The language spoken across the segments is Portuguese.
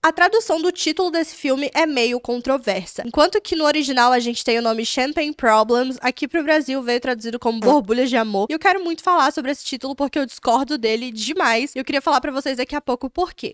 A tradução do título desse filme é meio controversa. Enquanto que no original a gente tem o nome Champagne Problems, aqui pro Brasil veio traduzido como Borbulhas de Amor. E eu quero muito falar sobre esse título porque eu discordo dele demais. E eu queria falar pra vocês daqui a pouco o porquê.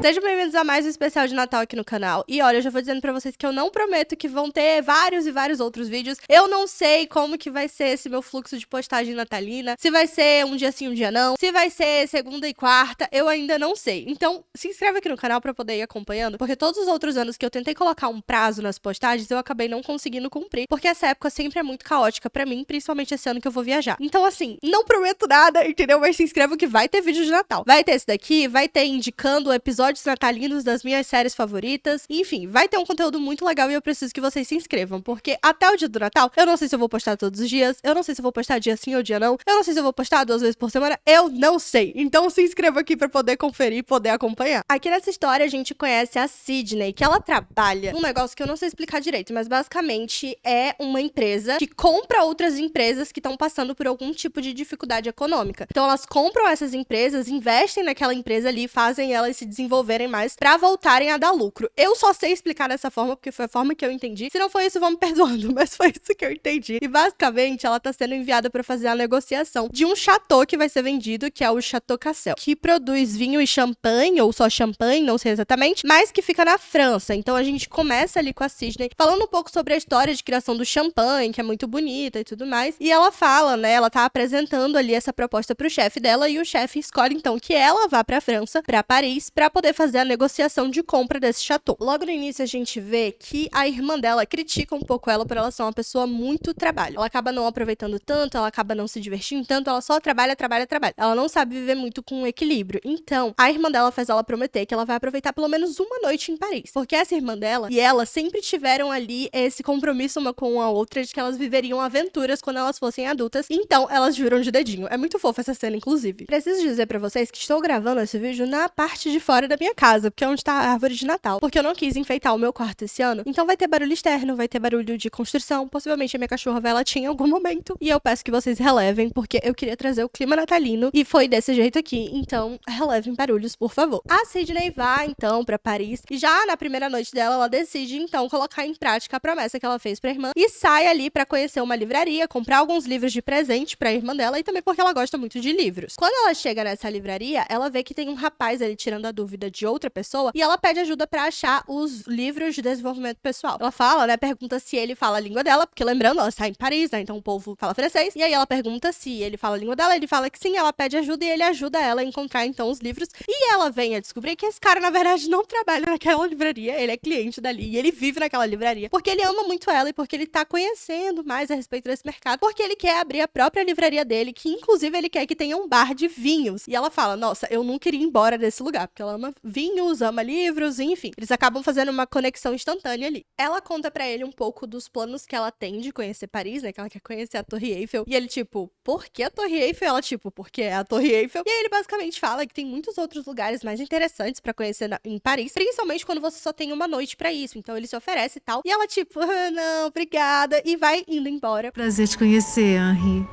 Sejam bem-vindos a mais um especial de Natal aqui no canal. E olha, eu já vou dizendo pra vocês que eu não prometo que vão ter vários e vários outros vídeos. Eu não sei como que vai ser esse meu fluxo de postagem natalina. Se vai ser um dia sim, um dia não. Se vai ser segunda e quarta, eu ainda não sei. Então, se inscreve aqui no canal pra poder ir acompanhando. Porque todos os outros anos que eu tentei colocar um prazo nas postagens, eu acabei não conseguindo cumprir. Porque essa época sempre é muito caótica pra mim, principalmente esse ano que eu vou viajar. Então, assim, não prometo nada, entendeu? Mas se inscreva que vai ter vídeo de Natal. Vai ter esse daqui, vai ter indicando episódios natalinos das minhas séries favoritas. Enfim, vai ter um conteúdo muito legal e eu preciso que vocês se inscrevam, porque até o dia do Natal, eu não sei se eu vou postar todos os dias, eu não sei se eu vou postar dia sim ou dia não, eu não sei se eu vou postar 2 vezes por semana, eu não sei. Então se inscreva aqui pra poder conferir e poder acompanhar. Aqui nessa história a gente conhece a Sydney, que ela trabalha num negócio que eu não sei explicar direito, mas basicamente é uma empresa que compra outras empresas que estão passando por algum tipo de dificuldade econômica. Então elas compram essas empresas, investem naquela empresa ali, fazem elas se desenvolverem mais pra voltarem a dar lucro. Eu só sei explicar dessa forma porque foi a forma que eu entendi. Se não foi isso, vão me perdoando, mas foi isso que eu entendi. E basicamente, ela tá sendo enviada pra fazer a negociação de um chateau que vai ser vendido, que é o Chateau Cassel, que produz vinho e champanhe, ou só champanhe, não sei exatamente, mas que fica na França. Então a gente começa ali com a Sydney, falando um pouco sobre a história de criação do champanhe, que é muito bonita e tudo mais. E ela fala, né, ela tá apresentando ali essa proposta pro chefe dela, e o chefe escolhe então que ela vá pra França, pra Paris, pra poder fazer a negociação de compra desse chateau. Logo no início a gente vê que a irmã dela critica um pouco ela por ela ser uma pessoa muito trabalho. Ela acaba não aproveitando tanto, ela acaba não se divertindo tanto, ela só trabalha, trabalha, trabalha. Ela não sabe viver muito com equilíbrio. Então, a irmã dela faz ela prometer que ela vai aproveitar pelo menos uma noite em Paris. Porque essa irmã dela e ela sempre tiveram ali esse compromisso uma com a outra de que elas viveriam aventuras quando elas fossem adultas. Então, elas juram de dedinho. É muito fofa essa cena, inclusive. Preciso dizer pra vocês que estou gravando esse vídeo na parte de fora da minha casa, porque é onde tá a árvore de Natal, porque eu não quis enfeitar o meu quarto esse ano, então vai ter barulho externo, vai ter barulho de construção, possivelmente a minha cachorra vai latir em algum momento, e eu peço que vocês relevem, porque eu queria trazer o clima natalino, e foi desse jeito aqui, então relevem barulhos, por favor. A Sydney vai, então, pra Paris, e já na primeira noite dela, ela decide, então, colocar em prática a promessa que ela fez pra irmã, e sai ali pra conhecer uma livraria, comprar alguns livros de presente pra irmã dela, e também porque ela gosta muito de livros. Quando ela chega nessa livraria, ela vê que tem um rapaz ali tirando a dúvida de outra pessoa, e ela pede ajuda pra achar os livros de desenvolvimento pessoal. Ela fala, né, pergunta se ele fala a língua dela, porque lembrando, ela está em Paris, né, então o povo fala francês, e aí ela pergunta se ele fala a língua dela, ele fala que sim, ela pede ajuda e ele ajuda ela a encontrar, então, os livros, e ela vem a descobrir que esse cara, na verdade, não trabalha naquela livraria, ele é cliente dali, e ele vive naquela livraria, porque ele ama muito ela e porque ele tá conhecendo mais a respeito desse mercado, porque ele quer abrir a própria livraria dele, que inclusive ele quer que tenha um bar de vinhos, e ela fala, nossa, eu não queria ir embora desse lugar, porque ela ama vinhos, ama livros, enfim, eles acabam fazendo uma conexão instantânea ali. Ela conta pra ele um pouco dos planos que ela tem de conhecer Paris, né, que ela quer conhecer a Torre Eiffel, e ele tipo, por que a Torre Eiffel? Ela tipo, porque é a Torre Eiffel, e aí ele basicamente fala que tem muitos outros lugares mais interessantes pra conhecer em Paris, principalmente quando você só tem uma noite pra isso, então ele se oferece e tal, e ela tipo, ah, não, obrigada, e vai indo embora. Prazer te conhecer, Henri.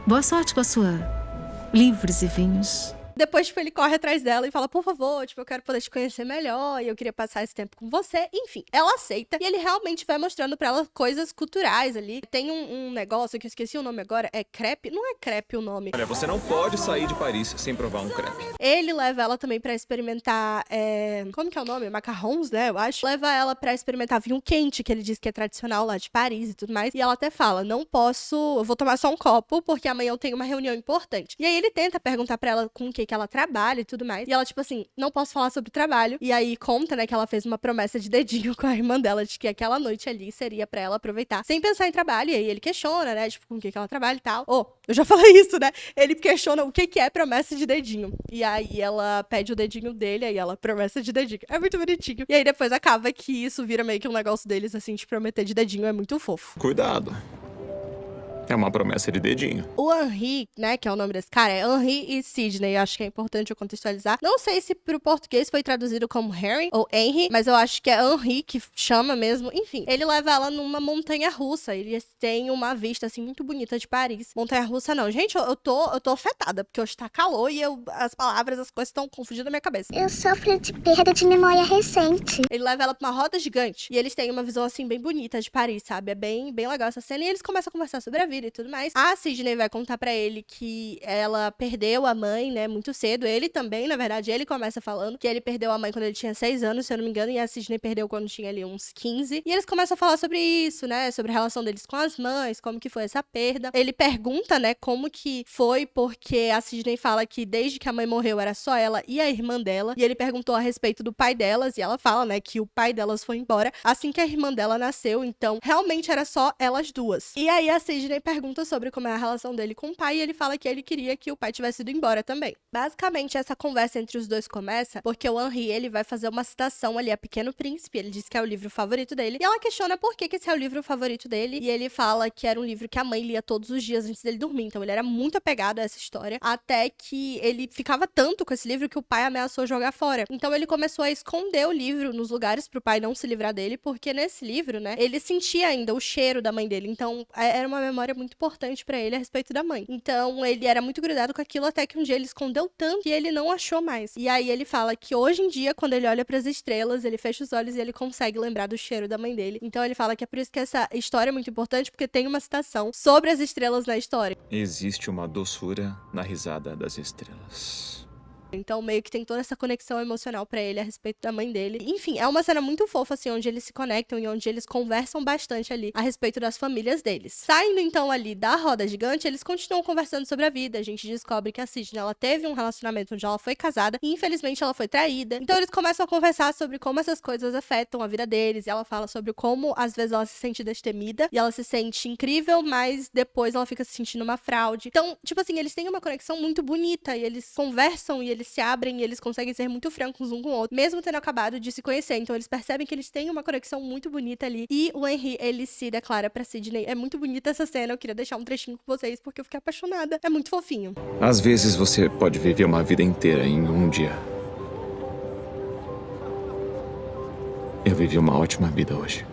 Boa sorte com a sua livros e vinhos. Depois, tipo, ele corre atrás dela e fala, por favor, tipo, eu quero poder te conhecer melhor e eu queria passar esse tempo com você. Enfim, ela aceita e ele realmente vai mostrando pra ela coisas culturais ali. Tem um negócio que eu esqueci o nome agora, é crepe? Não é crepe o nome. Olha, você não pode sair de Paris sem provar um crepe. Ele leva ela também pra experimentar, como que é o nome? Macarrons, né, eu acho. Leva ela pra experimentar vinho quente, que ele diz que é tradicional lá de Paris e tudo mais. E ela até fala, não posso, eu vou tomar só um copo, porque amanhã eu tenho uma reunião importante. E aí ele tenta perguntar pra ela com o que ela trabalha e tudo mais. E ela, tipo assim, não posso falar sobre trabalho. E aí conta, né, que ela fez uma promessa de dedinho com a irmã dela, de que aquela noite ali seria pra ela aproveitar sem pensar em trabalho. E aí ele questiona, né, tipo, com o que ela trabalha e tal. Oh, eu já falei isso, né? Ele questiona o que é promessa de dedinho. E aí ela pede o dedinho dele, aí ela promessa de dedinho. É muito bonitinho. E aí depois acaba que isso vira meio que um negócio deles, assim, de prometer de dedinho. É muito fofo. Cuidado. É uma promessa de dedinho. O Henri, né, que é o nome desse cara, é Henri e Sidney, acho que é importante eu contextualizar. Não sei se pro português foi traduzido como Harry ou Henry, mas eu acho que é Henri que chama mesmo. Enfim, ele leva ela numa montanha-russa, eles têm uma vista, assim, muito bonita de Paris. Montanha-russa não, gente, eu tô afetada, porque hoje tá calor e as palavras, as coisas estão confundindo na minha cabeça. Eu sofro de perda de memória recente. Ele leva ela pra uma roda gigante e eles têm uma visão, assim, bem bonita de Paris, sabe? É bem legal essa cena e eles começam a conversar sobre a vida e tudo mais. A Sidney vai contar pra ele que ela perdeu a mãe, né, muito cedo. Ele também, na verdade, ele começa falando que ele perdeu a mãe quando ele tinha 6 anos, se eu não me engano, e a Sidney perdeu quando tinha ali uns 15. E eles começam a falar sobre isso, né, sobre a relação deles com as mães, como que foi essa perda. Ele pergunta, né, como que foi, porque a Sidney fala que desde que a mãe morreu era só ela e a irmã dela. E ele perguntou a respeito do pai delas, e ela fala, né, que o pai delas foi embora assim que a irmã dela nasceu, então realmente era só elas duas. E aí a Sidney pergunta sobre como é a relação dele com o pai, e ele fala que ele queria que o pai tivesse ido embora também. Basicamente, essa conversa entre os dois começa porque o Henri, ele vai fazer uma citação ali a Pequeno Príncipe, ele diz que é o livro favorito dele, e ela questiona por que esse é o livro favorito dele, e ele fala que era um livro que a mãe lia todos os dias antes dele dormir, então ele era muito apegado a essa história, até que ele ficava tanto com esse livro que o pai ameaçou jogar fora. Então ele começou a esconder o livro nos lugares pro pai não se livrar dele, porque nesse livro, né, ele sentia ainda o cheiro da mãe dele, então era uma memória muito importante pra ele a respeito da mãe. Então ele era muito grudado com aquilo, até que um dia ele escondeu tanto que ele não achou mais. E aí ele fala que hoje em dia, quando ele olha pras estrelas, ele fecha os olhos e ele consegue lembrar do cheiro da mãe dele. Então ele fala que é por isso que essa história é muito importante, porque tem uma citação sobre as estrelas na história. Existe uma doçura na risada das estrelas. Então, meio que tem toda essa conexão emocional pra ele a respeito da mãe dele. Enfim, é uma cena muito fofa, assim, onde eles se conectam e onde eles conversam bastante ali a respeito das famílias deles. Saindo, então, ali da roda gigante, eles continuam conversando sobre a vida. A gente descobre que a Sidney, ela teve um relacionamento onde ela foi casada e, infelizmente, ela foi traída. Então, eles começam a conversar sobre como essas coisas afetam a vida deles. E ela fala sobre como, às vezes, ela se sente destemida e ela se sente incrível, mas depois ela fica se sentindo uma fraude. Então, tipo assim, eles têm uma conexão muito bonita e eles conversam e eles se abrem e eles conseguem ser muito francos um com o outro, mesmo tendo acabado de se conhecer. Então eles percebem que eles têm uma conexão muito bonita ali. E o Henri, ele se declara pra Sidney. É muito bonita essa cena, eu queria deixar um trechinho com vocês porque eu fiquei apaixonada. É muito fofinho. Às vezes você pode viver uma vida inteira em um dia. Eu vivi uma ótima vida hoje.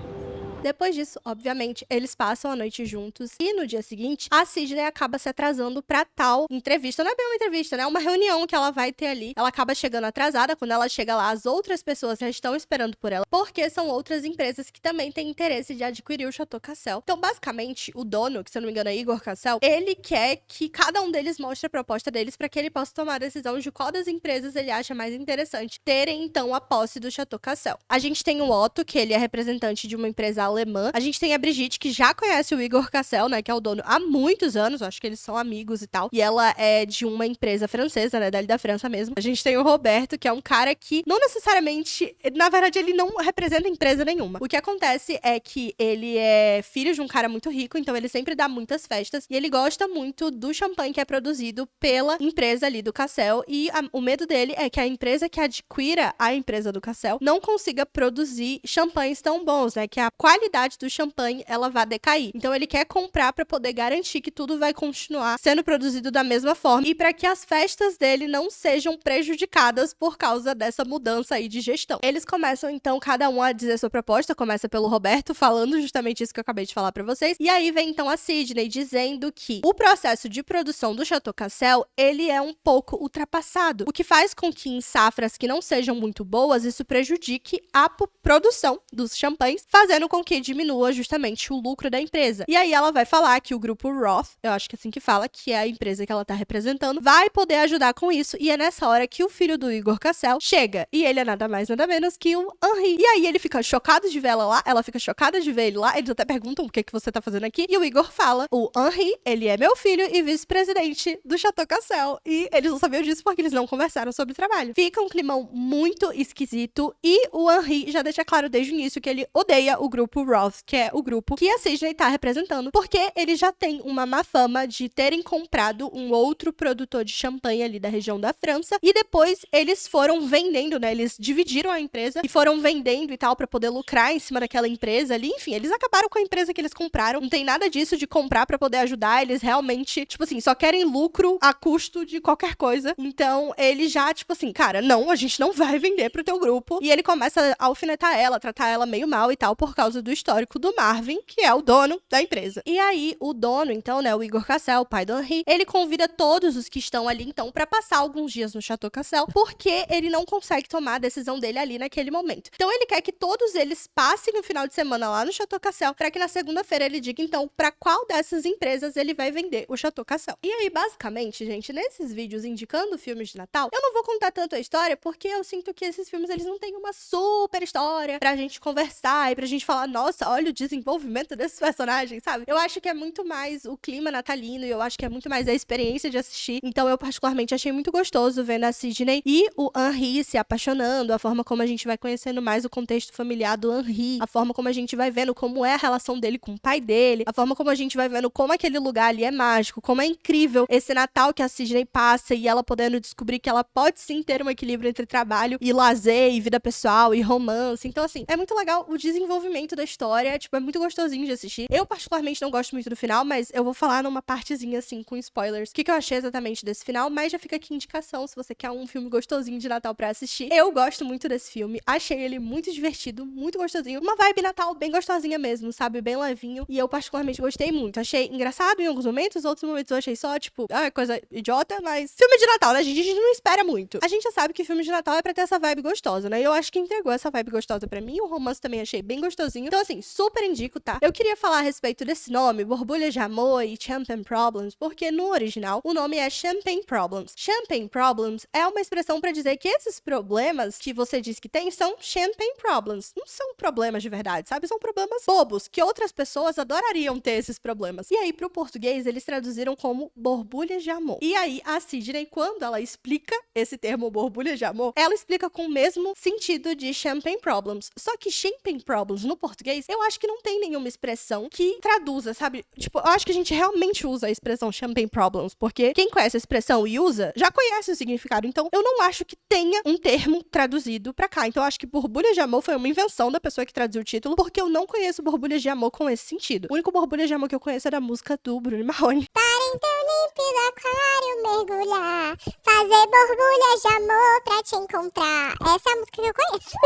Depois disso, obviamente, eles passam a noite juntos e no dia seguinte, a Sidney acaba se atrasando pra tal entrevista. Não é bem uma entrevista, né? É uma reunião que ela vai ter ali. Ela acaba chegando atrasada. Quando ela chega lá, as outras pessoas já estão esperando por ela, porque são outras empresas que também têm interesse de adquirir o Chateau Cassel. Então, basicamente, o dono, que se eu não me engano é Igor Cassel, ele quer que cada um deles mostre a proposta deles pra que ele possa tomar a decisão de qual das empresas ele acha mais interessante terem, então, a posse do Chateau Cassel. A gente tem o Otto, que ele é representante de uma empresa alemã. A gente tem a Brigitte, que já conhece o Igor Cassel, né, que é o dono há muitos anos, acho que eles são amigos e tal, e ela é de uma empresa francesa, né, dali da França mesmo. A gente tem o Roberto, que é um cara que não necessariamente, na verdade, ele não representa empresa nenhuma. O que acontece é que ele é filho de um cara muito rico, então ele sempre dá muitas festas, e ele gosta muito do champanhe que é produzido pela empresa ali do Cassel, e o medo dele é que a empresa que adquira a empresa do Cassel não consiga produzir champanhes tão bons, né, que a qualidade do champanhe, ela vai decair. Então ele quer comprar pra poder garantir que tudo vai continuar sendo produzido da mesma forma e pra que as festas dele não sejam prejudicadas por causa dessa mudança aí de gestão. Eles começam então cada um a dizer sua proposta, começa pelo Roberto falando justamente isso que eu acabei de falar pra vocês, e aí vem então a Sidney dizendo que o processo de produção do Chateau Cassel, ele é um pouco ultrapassado, o que faz com que em safras que não sejam muito boas, isso prejudique a produção dos champanhes, fazendo com que diminua justamente o lucro da empresa. E aí ela vai falar que o grupo Roth, eu acho que é assim que fala, que é a empresa que ela tá representando, vai poder ajudar com isso, e é nessa hora que o filho do Igor Cassel chega, e ele é nada mais nada menos que o Henri. E aí ele fica chocado de ver ela lá, ela fica chocada de ver ele lá, eles até perguntam o que você tá fazendo aqui, e o Igor fala, o Henri, ele é meu filho e vice-presidente do Chateau Cassel, e eles não sabiam disso porque eles não conversaram sobre trabalho. Fica um climão muito esquisito, e o Henri já deixa claro desde o início que ele odeia o grupo grupo Roth, que é o grupo que a Sidney tá representando, porque ele já tem uma má fama de terem comprado um outro produtor de champanhe ali da região da França, e depois eles foram vendendo, né, eles dividiram a empresa e foram vendendo e tal pra poder lucrar em cima daquela empresa ali, enfim, eles acabaram com a empresa que eles compraram, não tem nada disso de comprar pra poder ajudar, eles realmente, tipo assim, só querem lucro a custo de qualquer coisa, então ele já, tipo assim, cara, não, a gente não vai vender pro teu grupo, e ele começa a alfinetar ela, tratar ela meio mal e tal, por causa do histórico do Marvin, que é o dono da empresa. E aí, o dono, então, né, o Igor Cassel, o pai do Henri, ele convida todos os que estão ali, então, pra passar alguns dias no Chateau Cassel, porque ele não consegue tomar a decisão dele ali naquele momento. Então, ele quer que todos eles passem no final de semana lá no Chateau Cassel, pra que na segunda-feira ele diga, então, pra qual dessas empresas ele vai vender o Chateau Cassel. E aí, basicamente, gente, nesses vídeos indicando filmes de Natal, eu não vou contar tanto a história, porque eu sinto que esses filmes, eles não têm uma super história pra gente conversar e pra gente falar, nossa, olha o desenvolvimento desses personagens, sabe? Eu acho que é muito mais o clima natalino e eu acho que é muito mais a experiência de assistir. Então, eu particularmente achei muito gostoso vendo a Sidney e o Henri se apaixonando, a forma como a gente vai conhecendo mais o contexto familiar do Henri, a forma como a gente vai vendo como é a relação dele com o pai dele, a forma como a gente vai vendo como aquele lugar ali é mágico, como é incrível esse Natal que a Sidney passa e ela podendo descobrir que ela pode sim ter um equilíbrio entre trabalho e lazer e vida pessoal e romance. Então, assim, é muito legal o desenvolvimento da história, tipo, é muito gostosinho de assistir. Eu, particularmente, não gosto muito do final, mas eu vou falar numa partezinha, assim, com spoilers, o que eu achei exatamente desse final, mas já fica aqui indicação se você quer um filme gostosinho de Natal pra assistir. Eu gosto muito desse filme, achei ele muito divertido, muito gostosinho, uma vibe Natal bem gostosinha mesmo, sabe, bem levinho, e eu particularmente gostei muito. Achei engraçado em alguns momentos, outros momentos eu achei só, tipo, coisa idiota, mas filme de Natal, né, gente? A gente não espera muito. A gente já sabe que filme de Natal é pra ter essa vibe gostosa, né? E eu acho que entregou essa vibe gostosa pra mim, o romance também achei bem gostosinho. Então, assim, super indico, tá? Eu queria falar a respeito desse nome, Borbulha de Amor e Champagne Problems, porque no original o nome é Champagne Problems. Champagne Problems é uma expressão pra dizer que esses problemas que você diz que tem são Champagne Problems. Não são problemas de verdade, sabe? São problemas bobos, que outras pessoas adorariam ter esses problemas. E aí, pro português, eles traduziram como borbulhas de amor. E aí, a Sidney, quando ela explica esse termo borbulha de amor, ela explica com o mesmo sentido de Champagne Problems. Só que Champagne Problems no português, eu acho que não tem nenhuma expressão que traduza, sabe? Tipo, eu acho que a gente realmente usa a expressão Champagne Problems, porque quem conhece a expressão e usa, já conhece o significado. Então, eu não acho que tenha um termo traduzido pra cá. Então, eu acho que borbulha de amor foi uma invenção da pessoa que traduziu o título, porque eu não conheço borbulhas de amor com esse sentido. O único borbulha de amor que eu conheço é da música do Bruno Marrone. Para em teu límpido aquário mergulhar, fazer borbulhas de amor pra te encontrar. Essa é a música que eu conheço.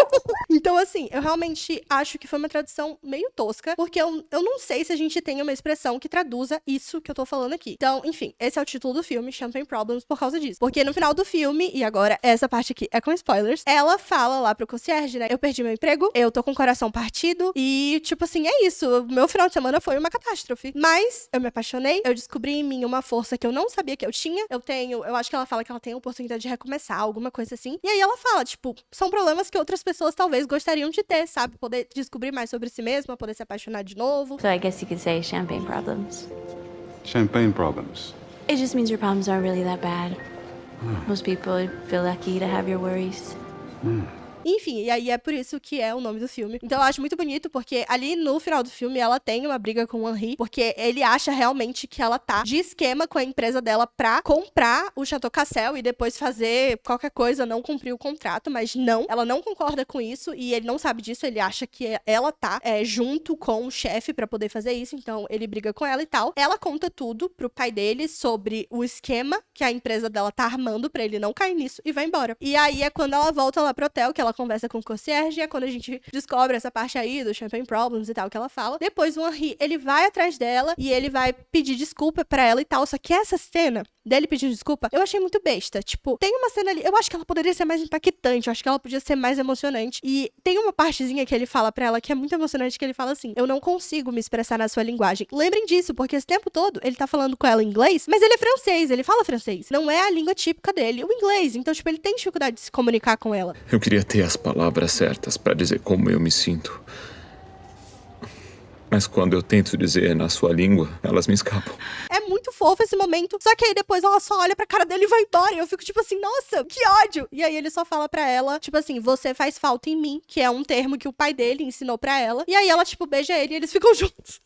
Então, assim, eu realmente acho que foi uma tradução meio tosca, porque eu não sei se a gente tem uma expressão que traduza isso que eu tô falando aqui. Então, enfim, esse é o título do filme, Champagne Problems, por causa disso. Porque no final do filme, e agora essa parte aqui é com spoilers, ela fala lá pro concierge, né? Eu perdi meu emprego, eu tô com o coração partido, e tipo assim, é isso. Meu final de semana foi uma catástrofe. Mas eu me apaixonei, eu descobri em mim uma força que eu não sabia que eu tinha. Eu acho que ela fala que ela tem a oportunidade de recomeçar, alguma coisa assim. E aí ela fala, tipo, são problemas que outras pessoas talvez gostariam de ter, sabe? Poder descobrir mais sobre si mesma, poder se apaixonar de novo. So I guess you could say champagne problems. Champagne problems. It just means your problems aren't really that bad. Most people feel lucky to have your worries. Enfim, e aí é por isso que é o nome do filme. Então eu acho muito bonito, porque ali no final do filme ela tem uma briga com o Henri, porque ele acha realmente que ela tá de esquema com a empresa dela pra comprar o Chateau Cassel e depois fazer qualquer coisa, não cumprir o contrato, mas não, ela não concorda com isso e ele não sabe disso, ele acha que ela tá junto com o chefe pra poder fazer isso, então ele briga com ela e tal. Ela conta tudo pro pai dele sobre o esquema que a empresa dela tá armando pra ele não cair nisso e vai embora. E aí é quando ela volta lá pro hotel, que ela conversa com o concierge, é quando a gente descobre essa parte aí do Champagne Problems e tal, que ela fala. Depois o Henri, ele vai atrás dela e ele vai pedir desculpa pra ela e tal, só que essa cena dele pedindo desculpa, eu achei muito besta. Tipo, tem uma cena ali, eu acho que ela poderia ser mais impactante, eu acho que ela podia ser mais emocionante. E tem uma partezinha que ele fala pra ela que é muito emocionante, que ele fala assim, eu não consigo me expressar na sua linguagem. Lembrem disso, porque esse tempo todo ele tá falando com ela em inglês, mas ele é francês, ele fala francês. Não é a língua típica dele, o inglês. Então, tipo, ele tem dificuldade de se comunicar com ela. Eu queria ter as palavras certas pra dizer como eu me sinto. Mas quando eu tento dizer na sua língua, elas me escapam. É muito fofo esse momento. Só que aí depois ela só olha pra cara dele e vai embora. E eu fico tipo assim, nossa, que ódio. E aí ele só fala pra ela, tipo assim, você faz falta em mim, que é um termo que o pai dele ensinou pra ela. E aí ela, tipo, beija ele e eles ficam juntos.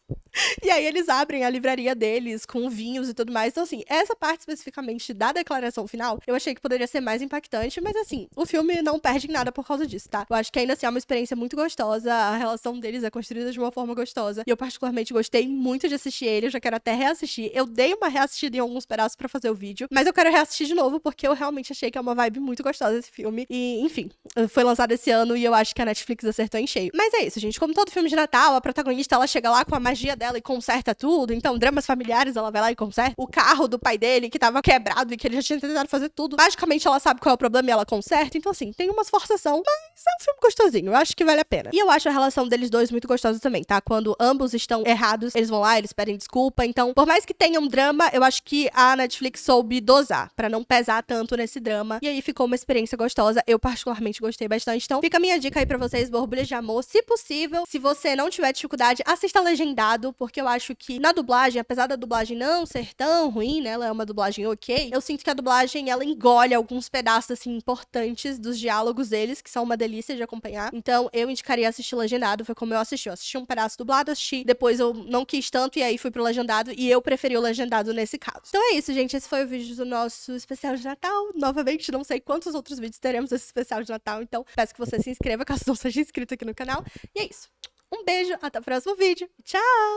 E aí eles abrem a livraria deles com vinhos e tudo mais. Então, assim, essa parte especificamente da declaração final, eu achei que poderia ser mais impactante, mas assim, o filme não perde em nada por causa disso, tá? Eu acho que ainda assim é uma experiência muito gostosa, a relação deles é construída de uma forma gostosa, e eu particularmente gostei muito de assistir ele, eu já quero até reassistir. Eu dei uma reassistida em alguns pedaços pra fazer o vídeo, mas eu quero reassistir de novo, porque eu realmente achei que é uma vibe muito gostosa esse filme, e enfim, foi lançado esse ano e eu acho que a Netflix acertou em cheio. Mas é isso, gente, como todo filme de Natal, a protagonista, ela chega lá com a magia dela e conserta tudo, então dramas familiares ela vai lá e conserta. O carro do pai dele que tava quebrado e que ele já tinha tentado fazer tudo, magicamente ela sabe qual é o problema e ela conserta, então assim, tem umas forçação, mas é um filme gostosinho, eu acho que vale a pena. E eu acho a relação deles dois muito gostosa também, tá? Quando ambos estão errados, eles vão lá, eles pedem desculpa, então, por mais que tenha um drama, eu acho que a Netflix soube dosar, pra não pesar tanto nesse drama, e aí ficou uma experiência gostosa, eu particularmente gostei bastante, então fica a minha dica aí pra vocês, Borbulhas de Amor, se possível, se você não tiver dificuldade, assista legendado, porque eu acho que na dublagem, apesar da dublagem não ser tão ruim, né, ela é uma dublagem ok, eu sinto que a dublagem, ela engole alguns pedaços, assim, importantes dos diálogos deles, que são uma delícia de acompanhar, então eu indicaria assistir legendado, foi como eu assisti um pedaço dublado, assisti, depois eu não quis tanto, e aí fui pro legendado, e eu preferi o legendado nesse caso. Então é isso, gente, esse foi o vídeo do nosso especial de Natal, novamente, não sei quantos outros vídeos teremos esse especial de Natal, então peço que você se inscreva, caso não seja inscrito aqui no canal, e é isso. Um beijo, até o próximo vídeo, tchau!